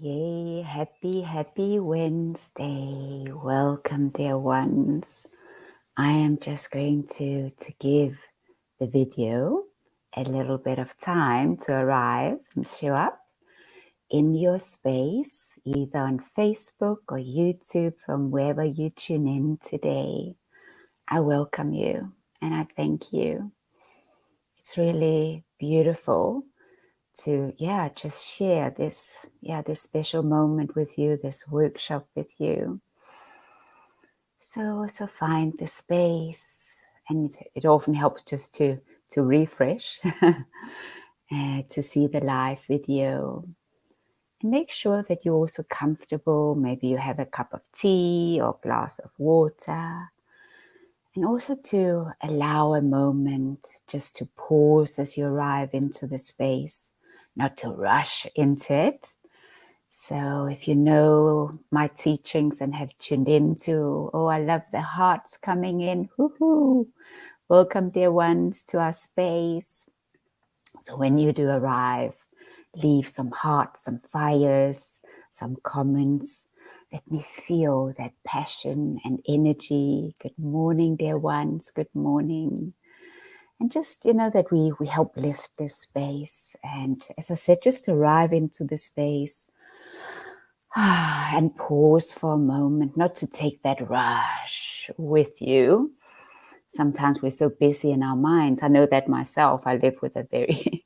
Yay, happy Wednesday. Welcome, dear ones. I am just going to give the video a little bit of time to arrive and show up in your space, either on Facebook or YouTube, from wherever you tune in today. I welcome you and I thank you. It's really beautiful to just share this special moment with you, this workshop with you. So find the space, and it often helps just to refresh to see the live video, and make sure that you're also comfortable. Maybe you have a cup of tea or a glass of water, and also to allow a moment just to pause as you arrive into the space, not to rush into it. So if you know my teachings and have tuned into, I love the hearts coming in. Woohoo! Welcome, dear ones, to our space. So when you do arrive, leave some hearts, some fires, some comments. Let me feel that passion and energy. Good morning, dear ones. Good morning. And just, that we help lift this space. And as I said, just arrive into the space and pause for a moment, not to take that rush with you. Sometimes we're so busy in our minds. I know that myself. I live with a very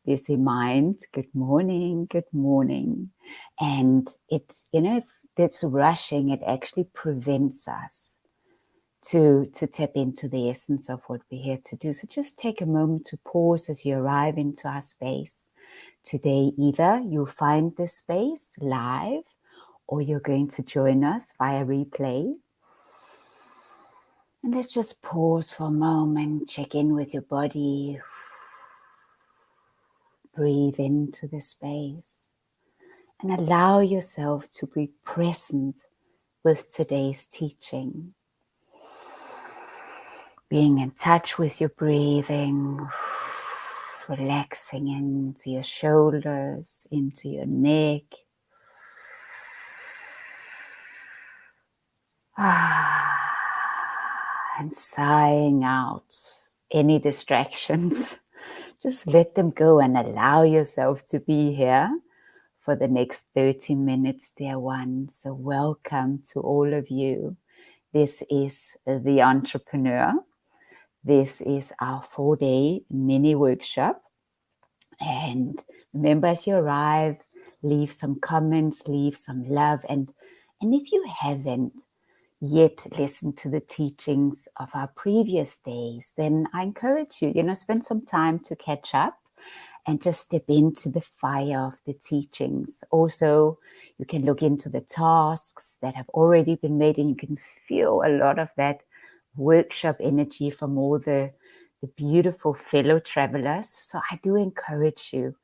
busy mind. Good morning, good morning. And it's, if this rushing, it actually prevents us to tap into the essence of what we're here to do. So just take a moment to pause as you arrive into our space. Today, either you'll find this space live or you're going to join us via replay. And let's just pause for a moment, check in with your body. Breathe into the space and allow yourself to be present with today's teaching. Being in touch with your breathing, relaxing into your shoulders, into your neck. And sighing out any distractions. Just let them go and allow yourself to be here for the next 30 minutes, dear ones. So welcome to all of you. This is The Entrepreneur. This is our 4-day mini workshop. And remember, as you arrive, leave some comments, leave some love. And if you haven't yet listened to the teachings of our previous days, then I encourage you, spend some time to catch up and just step into the fire of the teachings. Also, you can look into the tasks that have already been made, and you can feel a lot of that workshop energy from all the beautiful fellow travelers. So I do encourage you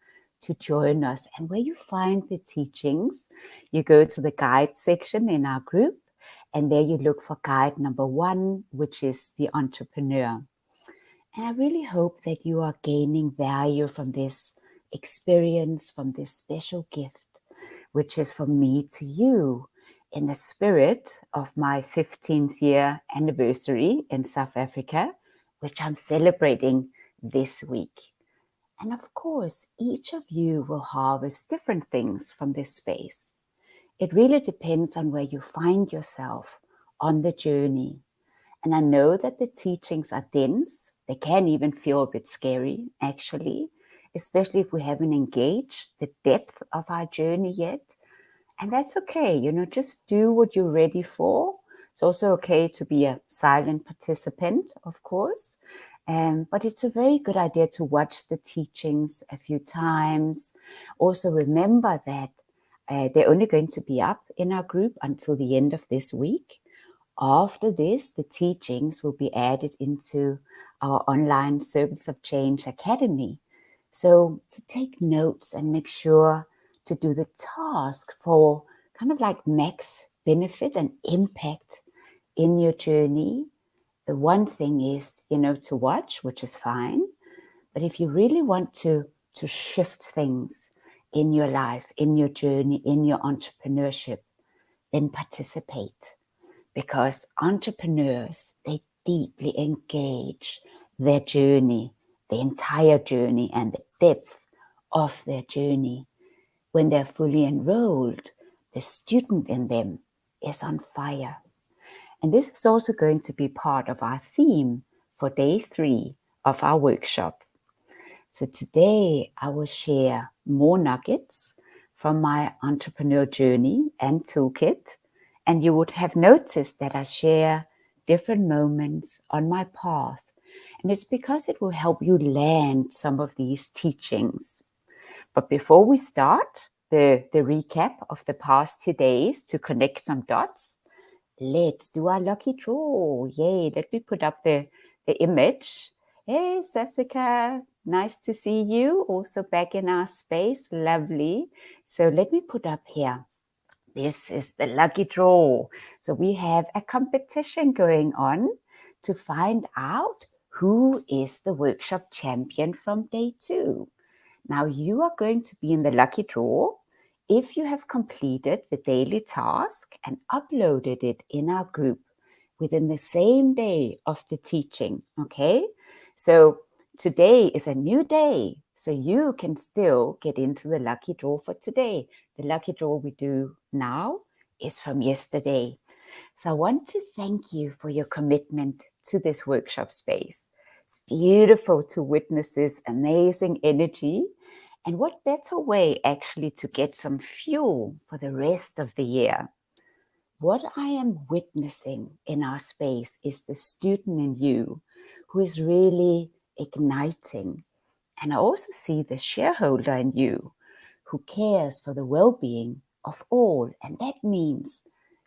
to join us. And where you find the teachings, you go to the guide section in our group, and there you look for guide number 1, which is The Entrepreneur. And I really hope that you are gaining value from this experience, from this special gift, which is from me to you in the spirit of my 15th year anniversary in South Africa, which I'm celebrating this week. And of course, each of you will harvest different things from this space. It really depends on where you find yourself on the journey. And I know that the teachings are dense. They can even feel a bit scary, actually, especially if we haven't engaged the depth of our journey yet. And that's okay. Just do what you're ready for. It's also okay to be a silent participant, of course. But it's a very good idea to watch the teachings a few times. Also remember that they're only going to be up in our group until the end of this week. After this, the teachings will be added into our online Circles of Change Academy. So to take notes and make sure to do the task for kind of like max benefit and impact in your journey. The one thing is, to watch, which is fine. But if you really want to shift things in your life, in your journey, in your entrepreneurship, then participate. Because entrepreneurs, they deeply engage their journey, the entire journey, and the depth of their journey. When they're fully enrolled, the student in them is on fire. And this is also going to be part of our theme for day 3 of our workshop. So today I will share more nuggets from my entrepreneur journey and toolkit. And you would have noticed that I share different moments on my path. And it's because it will help you land some of these teachings. But before we start the recap of the past 2 days to connect some dots, let's do our lucky draw. Yay, let me put up the image. Hey, Jessica, nice to see you. Also back in our space, lovely. So let me put up here. This is the lucky draw. So we have a competition going on to find out who is the workshop champion from day 2. Now you are going to be in the lucky draw if you have completed the daily task and uploaded it in our group within the same day of the teaching, okay? So today is a new day, so you can still get into the lucky draw for today. The lucky draw we do now is from yesterday. So I want to thank you for your commitment to this workshop space. It's beautiful to witness this amazing energy. And what better way actually to get some fuel for the rest of the year? What I am witnessing in our space is the student in you who is really igniting. And I also see the shareholder in you who cares for the well-being of all. And that means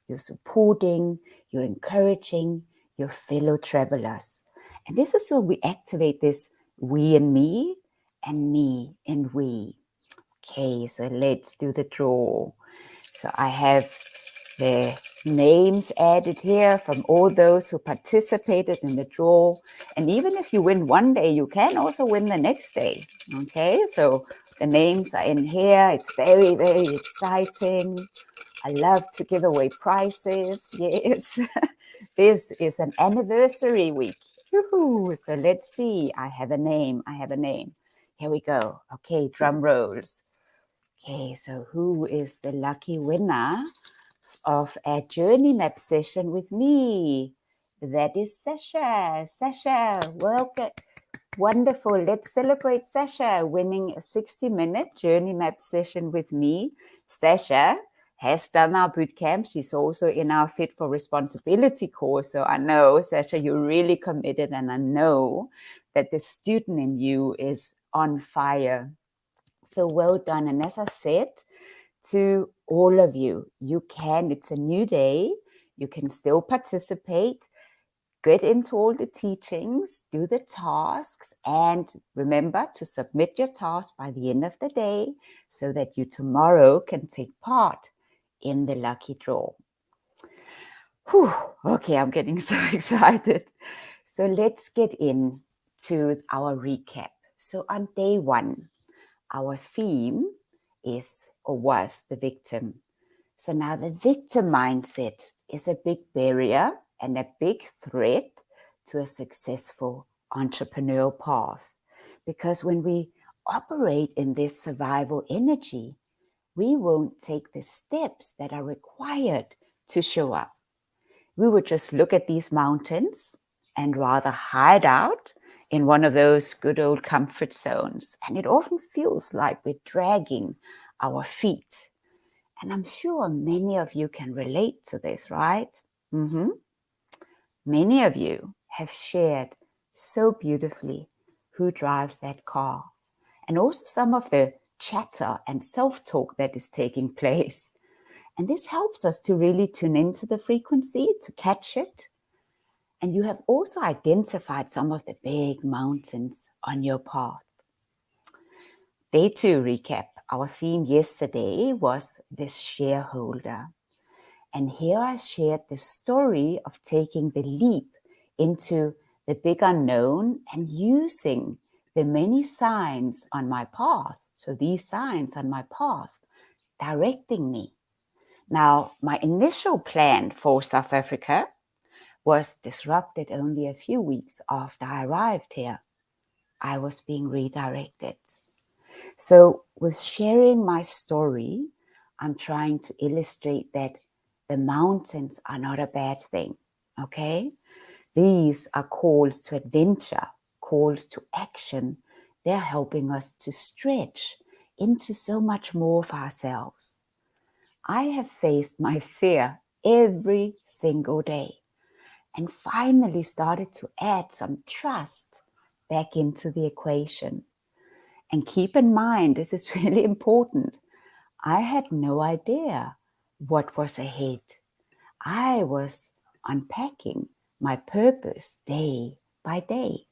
you're supporting, you're encouraging your fellow travelers. And this is where we activate this we and me and we. Okay, so let's do the draw. So I have the names added here from all those who participated in the draw. And even if you win one day, you can also win the next day. Okay, so the names are in here. It's very, very exciting. I love to give away prizes. Yes, this is an anniversary week. Yoo-hoo. So let's see. I have a name. Here we go. Okay, drum rolls. Okay, so who is the lucky winner of a journey map session with me? That is Sasha. Sasha, welcome. Wonderful. Let's celebrate Sasha winning a 60-minute journey map session with me. Sasha has done our bootcamp. She's also in our Fit for Responsibility course. So I know, Sasha, you're really committed, and I know that the student in you is on fire. So well done. And as I said to all of you, it's a new day. You can still participate, get into all the teachings, do the tasks, and remember to submit your task by the end of the day so that you tomorrow can take part in the lucky draw. Whew, okay, I'm getting so excited. So let's get into our recap. So on day 1, our theme was the victim. So now the victim mindset is a big barrier and a big threat to a successful entrepreneurial path. Because when we operate in this survival energy, we won't take the steps that are required to show up. We would just look at these mountains and rather hide out in one of those good old comfort zones. And it often feels like we're dragging our feet. And I'm sure many of you can relate to this, right? Many of you have shared so beautifully who drives that car, and also some of the chatter and self-talk that is taking place. And this helps us to really tune into the frequency, to catch it. And you have also identified some of the big mountains on your path. Day 2 recap. Our theme yesterday was the shareholder. And here I shared the story of taking the leap into the big unknown and using the many signs on my path So these signs on my path directing me. Now, my initial plan for South Africa was disrupted only a few weeks after I arrived here. I was being redirected. So with sharing my story, I'm trying to illustrate that the mountains are not a bad thing, okay? These are calls to adventure, calls to action. They're helping us to stretch into so much more of ourselves. I have faced my fear every single day and finally started to add some trust back into the equation. And keep in mind, this is really important. I had no idea what was ahead. I was unpacking my purpose day by day.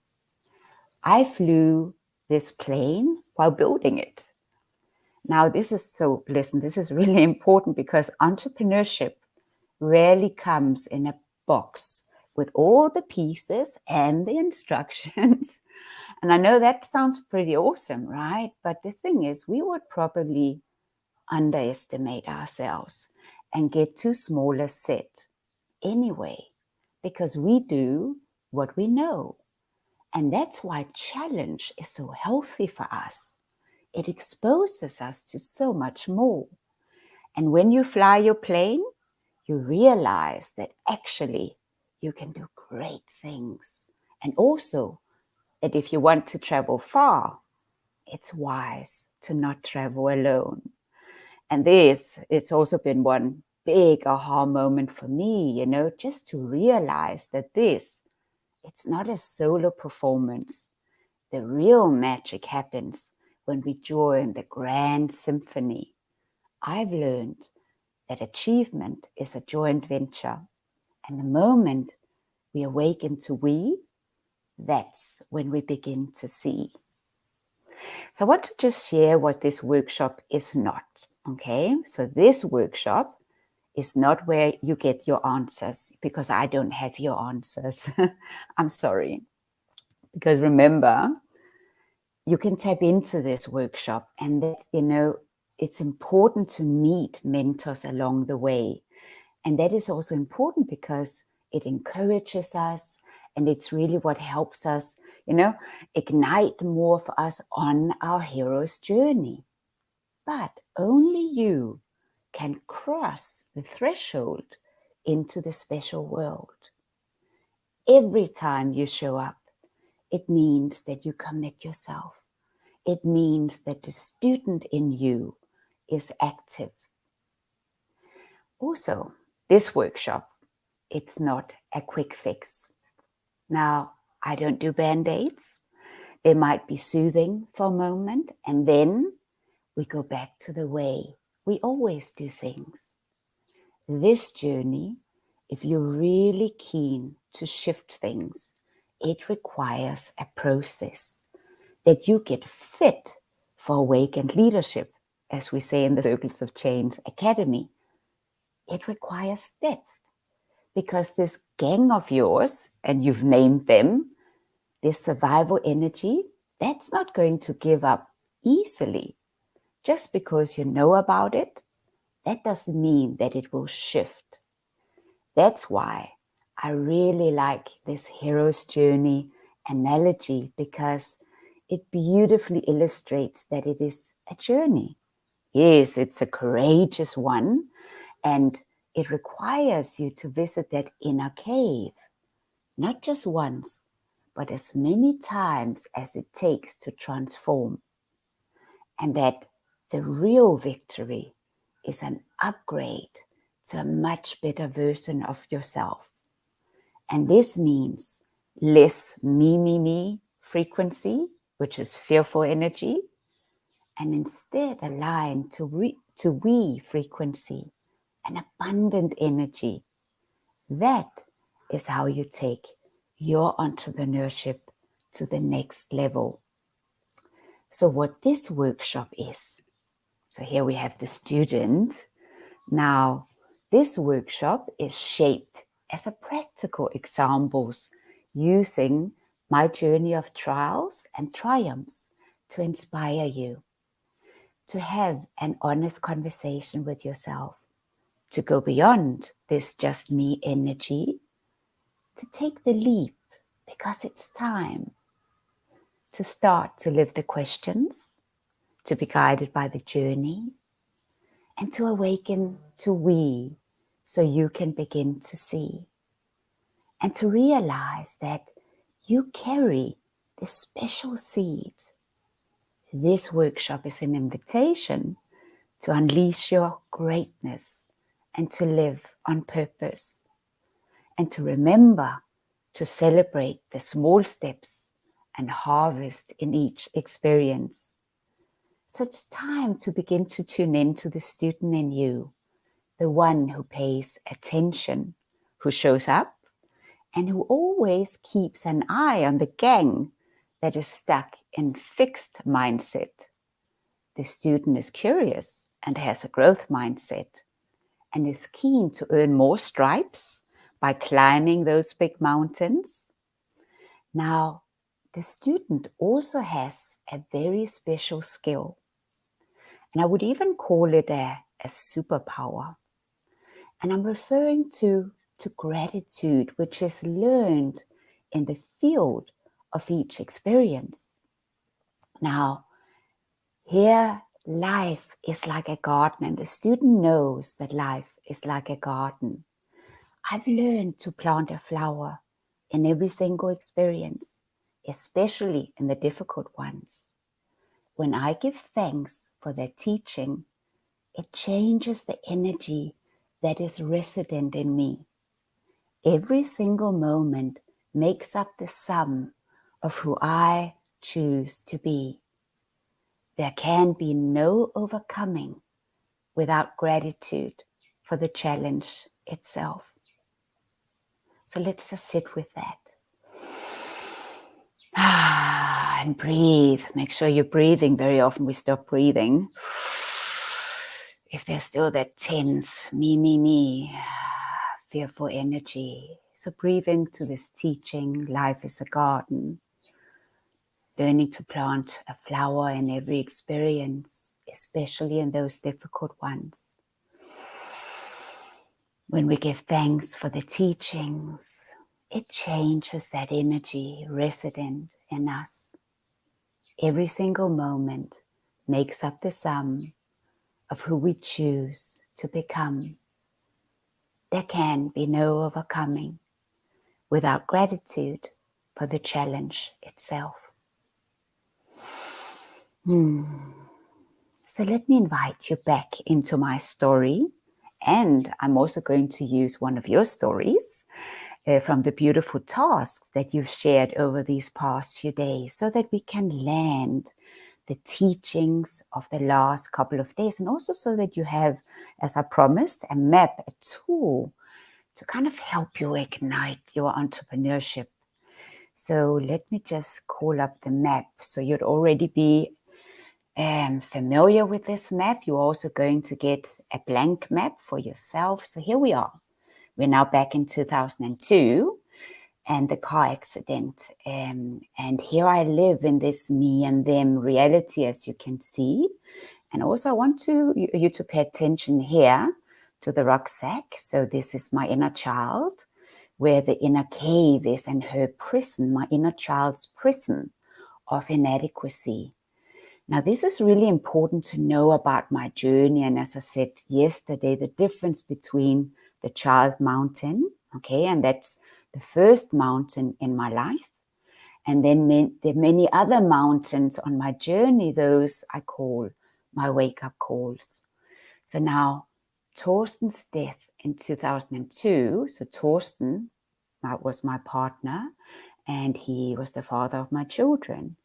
I flew this plane while building it. Now, this is really important because entrepreneurship rarely comes in a box with all the pieces and the instructions. And I know that sounds pretty awesome, right? But the thing is, we would probably underestimate ourselves and get too small a set anyway, because we do what we know. And that's why challenge is so healthy for us. It exposes us to so much more. And when you fly your plane, you realize that actually you can do great things. And also that if you want to travel far, it's wise to not travel alone. And it's also been one big aha moment for me, just to realize that it's not a solo performance. The real magic happens when we join the grand symphony. I've learned that achievement is a joint venture. And the moment we awaken to we, that's when we begin to see. So I want to just share what this workshop is not. Okay, so this workshop is not where you get your answers, because I don't have your answers. I'm sorry. Because remember, you can tap into this workshop, and that, it's important to meet mentors along the way. And that is also important because it encourages us, and it's really what helps us, ignite more for us on our hero's journey. But only you can cross the threshold into the special world. Every time you show up, it means that you commit yourself. It means that the student in you is active. Also, this workshop, it's not a quick fix. Now, I don't do band-aids. They might be soothing for a moment, and then we go back to the way we always do things. This journey, if you're really keen to shift things, it requires a process that you get fit for awakened leadership, as we say in the Circles of Change Academy. It requires depth, because this gang of yours, and you've named them, this survival energy, that's not going to give up easily. Just because you know about it, that doesn't mean that it will shift. That's why I really like this hero's journey analogy, because it beautifully illustrates that it is a journey. Yes, it's a courageous one, and it requires you to visit that inner cave, not just once, but as many times as it takes to transform. And that the real victory is an upgrade to a much better version of yourself. And this means less me frequency, which is fearful energy, and instead align to we frequency, an abundant energy. That is how you take your entrepreneurship to the next level. So what this workshop is, so here we have the student. Now, this workshop is shaped as a practical examples using my journey of trials and triumphs to inspire you. to have an honest conversation with yourself, to go beyond this just me energy, to take the leap, because it's time to start to live the questions, to be guided by the journey, and to awaken to we, so you can begin to see and to realize that you carry this special seed. This workshop is an invitation to unleash your greatness and to live on purpose, and to remember to celebrate the small steps and harvest in each experience. So it's time to begin to tune in to the student in you, the one who pays attention, who shows up, and who always keeps an eye on the gang that is stuck in fixed mindset. The student is curious and has a growth mindset and is keen to earn more stripes by climbing those big mountains. Now, the student also has a very special skill, and I would even call it a superpower. And I'm referring to gratitude, which is learned in the field of each experience. Now, here, life is like a garden, and the student knows that life is like a garden. I've learned to plant a flower in every single experience, especially in the difficult ones. When I give thanks for their teaching, it changes the energy that is resident in me. Every single moment makes up the sum of who I choose to be. There can be no overcoming without gratitude for the challenge itself. So let's just sit with that. And breathe. Make sure you're breathing. Very often we stop breathing. If there's still that tense, me, fearful energy. So breathe into this teaching. Life is a garden. Learning to plant a flower in every experience, especially in those difficult ones. When we give thanks for the teachings, it changes that energy resident in us. Every single moment makes up the sum of who we choose to become. There can be no overcoming without gratitude for the challenge itself. So let me invite you back into my story, and I'm also going to use one of your stories from the beautiful tasks that you've shared over these past few days, so that we can land the teachings of the last couple of days, and also so that you have, as I promised, a map, a tool to kind of help you ignite your entrepreneurship. So let me just call up the map. So you'd already be familiar with this map. You're also going to get a blank map for yourself. So here we are. We're now back in 2002 and the car accident. And here I live in this me and them reality, as you can see. And also I want you to pay attention here to the rucksack. So this is my inner child, where the inner cave is, and her prison, my inner child's prison of inadequacy. Now, this is really important to know about my journey. And as I said yesterday, the difference between the child mountain, okay, and that's the first mountain in my life. And then there are many other mountains on my journey. Those I call my wake-up calls. So now, Torsten's death in 2002. So Torsten was my partner, and he was the father of my children.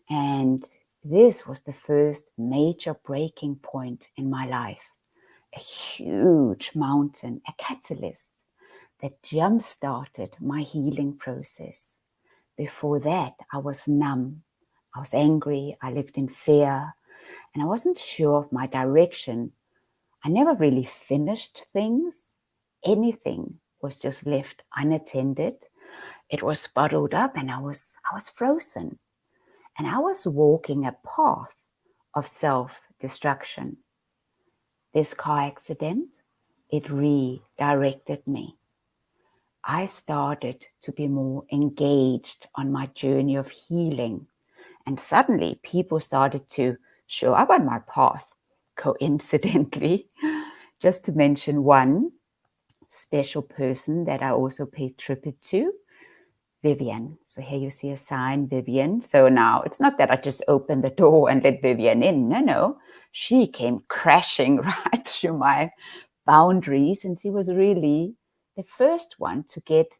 And this was the first major breaking point in my life. A huge mountain, a catalyst that jump-started my healing process. Before that, I was numb. I was angry. I lived in fear. And I wasn't sure of my direction. I never really finished things. Anything was just left unattended. It was bottled up, and I was frozen. And I was walking a path of destruction. This car accident, it redirected me. I started to be more engaged on my journey of healing. And suddenly people started to show up on my path, coincidentally. Just to mention one special person that I also paid tribute to, Vivian. So here you see a sign, Vivian. So now it's not that I just opened the door and let Vivian in. No. She came crashing right through my boundaries, and she was really the first one to get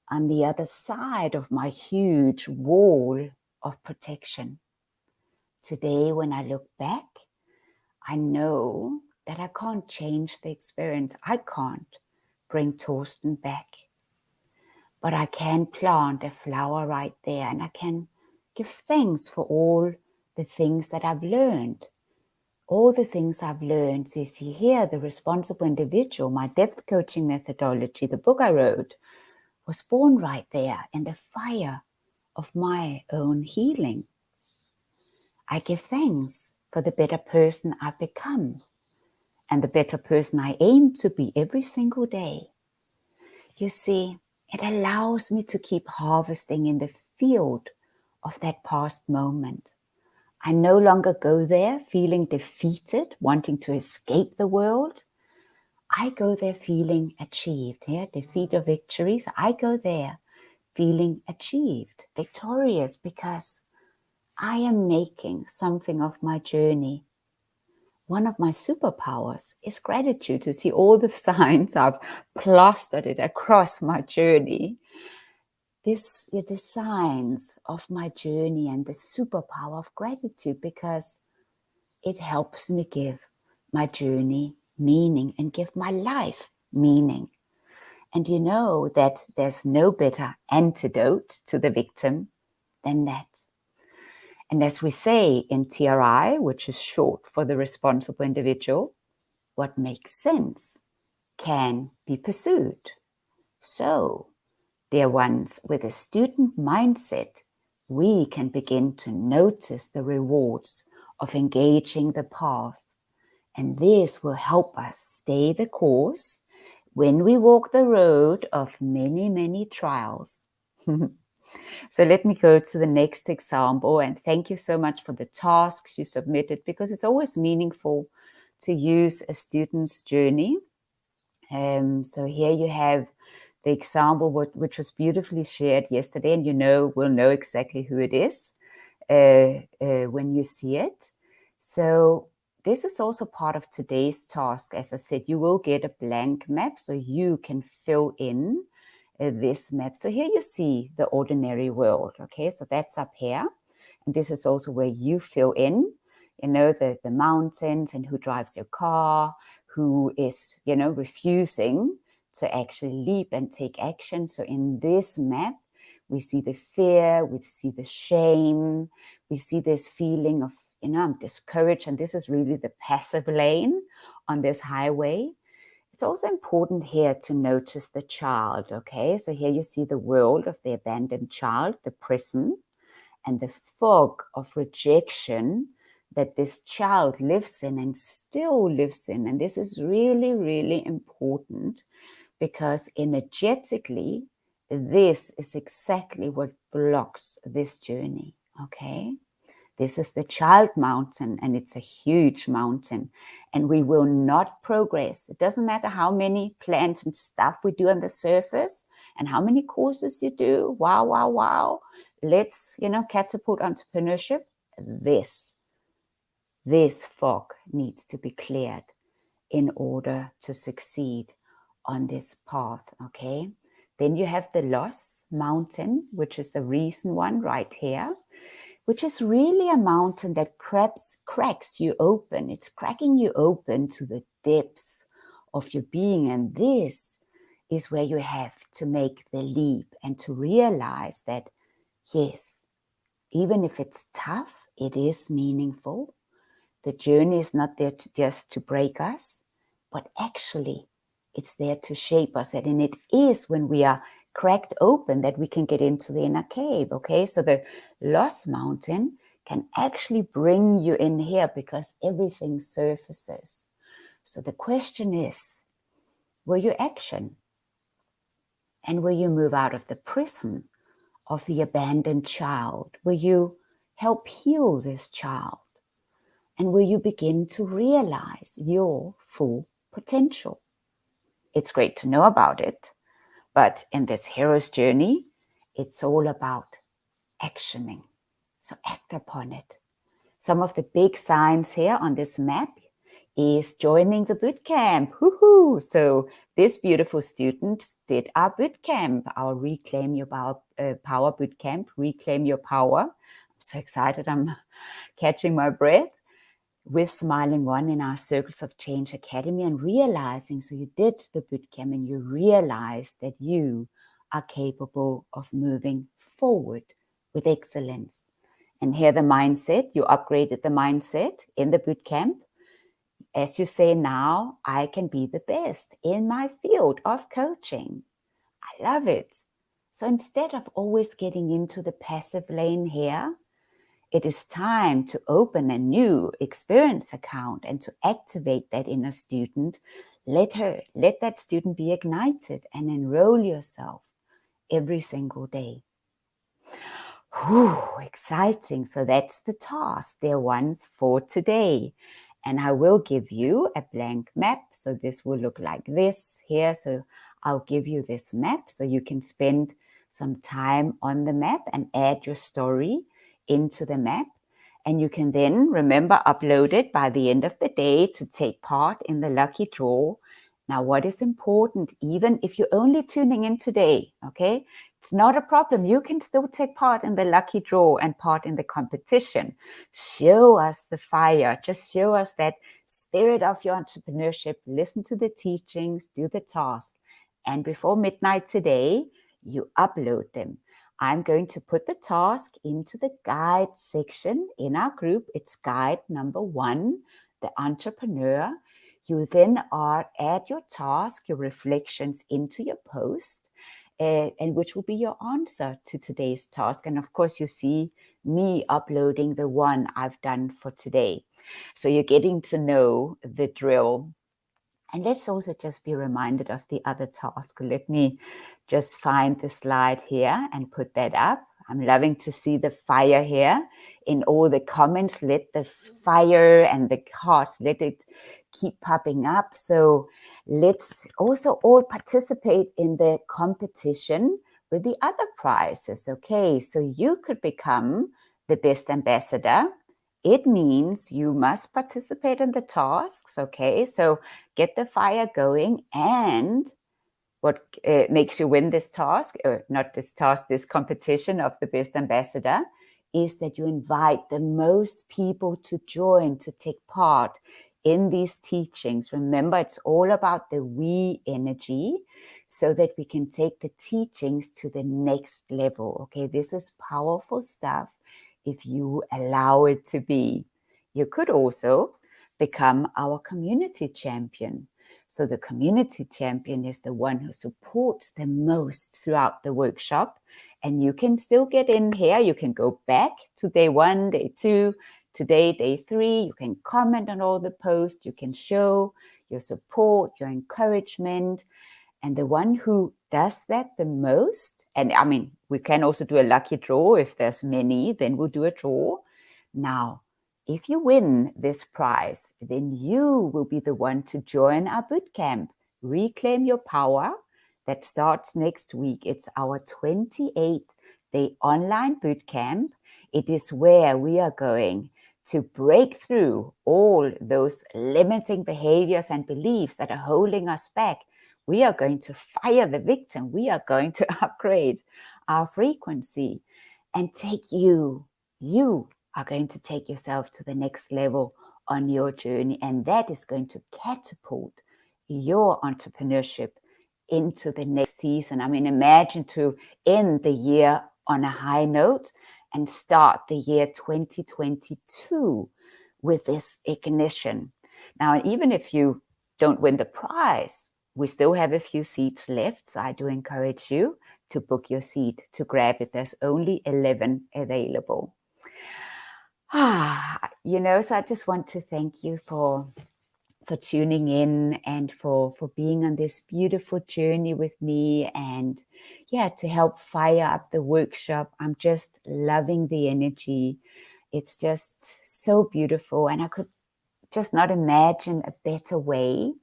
on the other side of my huge wall of protection. Today, when I look back, I know that I can't change the experience. I can't bring Torsten back. But I can plant a flower right there, and I can give thanks for all the things that I've learned. All the things I've learned. So you see here, the responsible individual, my depth coaching methodology, the book I wrote, was born right there in the fire of my own healing. I give thanks for the better person I've become and the better person I aim to be every single day. You see, it allows me to keep harvesting in the field of that past moment. I no longer go there feeling defeated, wanting to escape the world. I go there feeling achieved. Defeat or victory. So I go there feeling achieved, victorious, because I am making something of my journey. One of my superpowers is gratitude, to see all the signs I've plastered it across my journey. The signs of my journey and the superpower of gratitude, because it helps me give my journey meaning and give my life meaning. And you know that there's no better antidote to the victim than that. And as we say in TRI, which is short for the responsible individual, what makes sense can be pursued. So, dear ones, with a student mindset, we can begin to notice the rewards of engaging the path. And this will help us stay the course when we walk the road of many, many trials. So let me go to the next example, and thank you so much for the tasks you submitted, because it's always meaningful to use a student's journey. So here you have the example which was beautifully shared yesterday, and we'll know exactly who it is when you see it. So this is also part of today's task. As I said, you will get a blank map so you can fill in this map. So here you see the ordinary world. Okay, so that's up here. And this is also where you fill in, the mountains and who drives your car, who is, refusing to actually leap and take action. So in this map, we see the fear, we see the shame, we see this feeling of, I'm discouraged. And this is really the passive lane on this highway. It's also important here to notice the child, okay? So here you see the world of the abandoned child, the prison, and the fog of rejection that this child lives in and still lives in. And this is really, really important, because energetically, this is exactly what blocks this journey, okay? This is the child mountain, and it's a huge mountain, and we will not progress. It doesn't matter how many plans and stuff we do on the surface and how many courses you do. Wow. Let's, catapult entrepreneurship. This fog needs to be cleared in order to succeed on this path, okay? Then you have the loss mountain, which is the reason one right here, which is really a mountain that cracks you open. It's cracking you open to the depths of your being. And this is where you have to make the leap and to realize that, yes, even if it's tough, it is meaningful. The journey is not there just to break us, but actually it's there to shape us. And it is when we are cracked open that we can get into the inner cave, okay? So the lost mountain can actually bring you in here because everything surfaces. So the question is, will you action? And will you move out of the prison of the abandoned child? Will you help heal this child? And will you begin to realize your full potential? It's great to know about it, but in this hero's journey, it's all about actioning. So act upon it. Some of the big signs here on this map is joining the bootcamp. Woohoo! So this beautiful student did our bootcamp, our Reclaim Your Power bootcamp, Reclaim Your Power. I'm so excited, I'm catching my breath. With Smiling One in our Circles of Change Academy, and realizing, so you did the bootcamp and you realized that you are capable of moving forward with excellence. And here the mindset, you upgraded the mindset in the bootcamp. As you say now, I can be the best in my field of coaching. I love it. So instead of always getting into the passive lane here, it is time to open a new experience account and to activate that inner student. Let that student be ignited and enroll yourself every single day. Whew, exciting. So that's the task, dear ones, for today. And I will give you a blank map. So this will look like this here. So I'll give you this map so you can spend some time on the map and add your story into the map. And you can then, remember, upload it by the end of the day to take part in the lucky draw. Now, what is important, even if you're only tuning in today, okay, it's not a problem. You can still take part in the lucky draw and part in the competition. Show us the fire. Just show us that spirit of your entrepreneurship. Listen to the teachings, do the task. And before midnight today, you upload them. I'm going to put the task into the guide section in our group. It's guide number 1, the entrepreneur. You then add your task, your reflections into your post, and which will be your answer to today's task. And of course, you see me uploading the one I've done for today. So you're getting to know the drill. And let's also just be reminded of the other task. Let me just find the slide here and put that up. I'm loving to see the fire here in all the comments. Let the fire and the hearts, let it keep popping up. So let's also all participate in the competition with the other prizes. Okay, so you could become the best ambassador. It means you must participate in the tasks. Okay, so get the fire going. And what makes you win this task, or not this task, this competition of the best ambassador, is that you invite the most people to join, to take part in these teachings. Remember, it's all about the we energy so that we can take the teachings to the next level. Okay, this is powerful stuff if you allow it to be. You could also become our community champion. So the community champion is the one who supports the most throughout the workshop. And you can still get in here. You can go back to day 1, day 2, today, day 3. You can comment on all the posts. You can show your support, your encouragement. And the one who does that the most, and I mean, we can also do a lucky draw. If there's many, then we'll do a draw. Now, if you win this prize, then you will be the one to join our bootcamp, Reclaim Your Power, that starts next week. It's our 28-day online bootcamp. It is where we are going to break through all those limiting behaviors and beliefs that are holding us back. We are going to fire the victim. We are going to upgrade our frequency and take you are going to take yourself to the next level on your journey. And that is going to catapult your entrepreneurship into the next season. I mean, imagine to end the year on a high note and start the year 2022 with this ignition. Now, even if you don't win the prize, we still have a few seats left. So I do encourage you to book your seat, to grab it. There's only 11 available. So I just want to thank you for tuning in and for being on this beautiful journey with me, and to help fire up the workshop. I'm just loving the energy. It's just so beautiful, and I could just not imagine a better way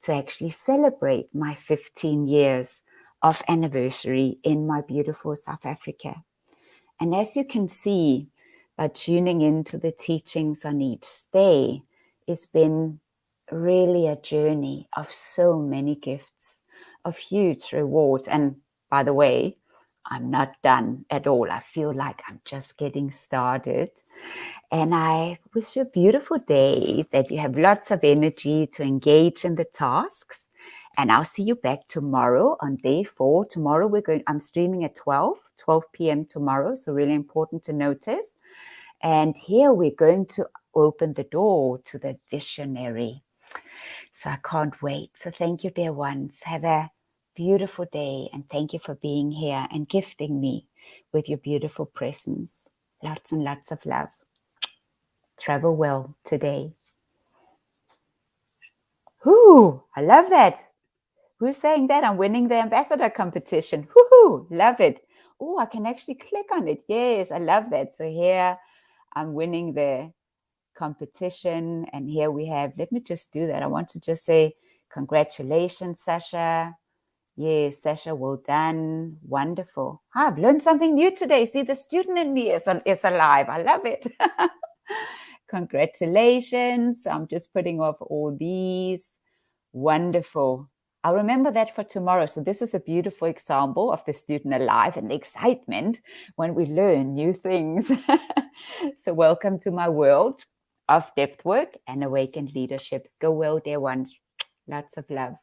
to actually celebrate my 15 years of anniversary in my beautiful South Africa. And as you can see, by tuning into the teachings on each day, it's been really a journey of so many gifts, of huge rewards. And by the way, I'm not done at all. I feel like I'm just getting started. And I wish you a beautiful day, that you have lots of energy to engage in the tasks. And I'll see you back tomorrow on day 4. Tomorrow I'm streaming at 12 p.m. tomorrow. So really important to notice. And here we're going to open the door to the visionary. So I can't wait. So thank you, dear ones. Have a beautiful day. And thank you for being here and gifting me with your beautiful presence. Lots and lots of love. Travel well today. Whoo, I love that. Who's saying that? I'm winning the ambassador competition. Woohoo, love it. Oh, I can actually click on it. Yes, I love that. So here I'm winning the competition. And here we have, let me just do that. I want to just say, congratulations, Sasha. Yes, Sasha, well done. Wonderful. I've learned something new today. See, the student in me is alive. I love it. Congratulations. I'm just putting off all these. Wonderful. I'll remember that for tomorrow. So this is a beautiful example of the student alive and the excitement when we learn new things. So welcome to my world of depth work and awakened leadership. Go well, dear ones. Lots of love.